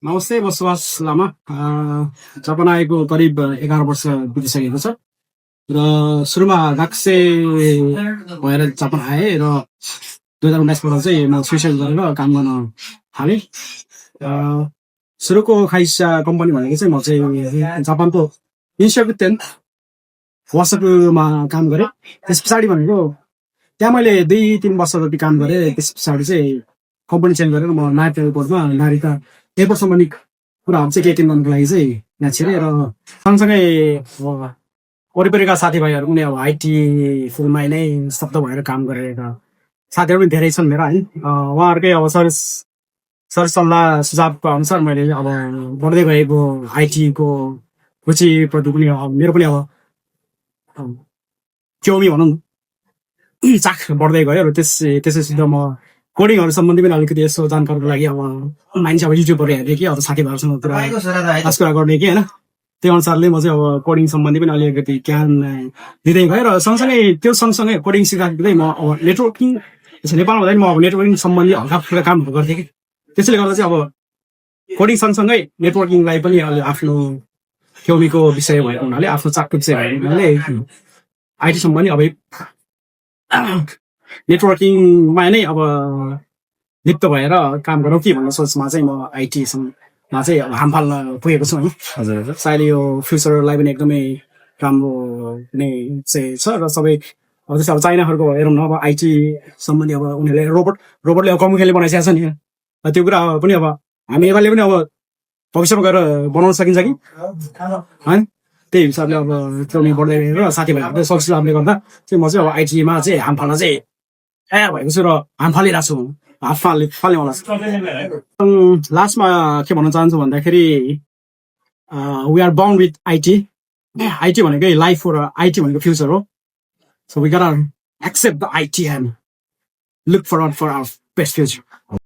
नमस्ते, म सुभाष लामा। जापान आएको करिब 11 वर्ष बितिसकेको छ र सुरुमा गाक्से भएर जापान आएँ र 2019बाट चाहिँ म स्विसमा गएर काम गर्न थालेँ। सुरुको खाइसा कम्पनी भनेको चाहिँ म चाहिँ जापानको इन्स्टिट्युट वासकुमा काम गरेँ। त्यस पछाडि भनेको त्यहाँ मैले 2-3 वर्ष जति काम गरेँ। त्यस पछाडि चाहिँ कम्पनी चेन्ज गरेर म नारिता एयरपोर्टमा नारिता एयरपोर्ट सम्बन्धी कुराहरू चाहिँ केही गर्नको लागि चाहिँ यहाँ छिरेँ र सँगसँगै वरिपरिका साथीभाइहरू पनि अब आइटी फिल्डमा नै स्तब्ध भएर काम गरेका साथीहरू पनि धेरै छन् मेरा है। उहाँहरूकै अब सरसल्लाह सुझावको अनुसार मैले अब बढ्दै गएको आइटीको रुचिप्रति पनि अब मेरो पनि अब क्योमी भनौँ न चाख बढ्दै गयो र त्यसैसित म कोडिङहरू सम्बन्धी पनि अलिकति यसो जानकारीको लागि अब मान्छे अब युट्युबहरू हेरेँ कि अब साथीभाइहरूसँग कुरा गर्ने कि होइन, त्यो अनुसारले म चाहिँ अब कोडिङ सम्बन्धी पनि अलिकति ज्ञान दिँदै गएँ र सँगसँगै त्यो सँगसँगै कोडिङ सिक्दै म अब नेटवर्किङ नेपालमा हुँदा म अब नेटवर्किङ सम्बन्धी हल्का फुल्का कामहरू गर्थेँ कि त्यसैले गर्दा चाहिँ अब कोडिङ सँगसँगै नेटवर्किङलाई पनि आफ्नो क्योमीको विषय भएको हुनाले आफ्नो चाखको विषय भएको हुनाले आइटी सम्बन्धी अब नेटवर्किङमा नै अब लिप्त भएर काम गरौँ कि भन्ने सोचमा चाहिँ म आइटीमा चाहिँ अब हाम फाल्न पुगेको छु है। हजुर सायद यो फ्युचरलाई पनि एकदमै राम्रो नै चाहिँ छ र सबै अब जस्तै अब चाइनाहरूको हेरौँ न अब आइटी सम्बन्धी अब उनीहरूले रोबोटले अब कमुखेले बनाइसकेको छ नि, त्यो कुरा पनि अब हामी नेपालले पनि अब भविष्यमा गएर बनाउन सकिन्छ कि होइन। त्यही हिसाबले अब क्योमी बढ्दै गएर साथीभाइहरूले सब्सिडीले गर्दा चाहिँ म चाहिँ अब आइटीमा चाहिँ हाम फाल्न चाहिँ भएको छु र हाम फालिरहेको छु, फाल्नेवाला छु। लास्टमा के भन्न चाहन्छु भन्दाखेरि we are bound with IT भनेकै लाइफ हो र आइटी भनेको फ्युचर हो। So we got accept the IT and look forward for our best future.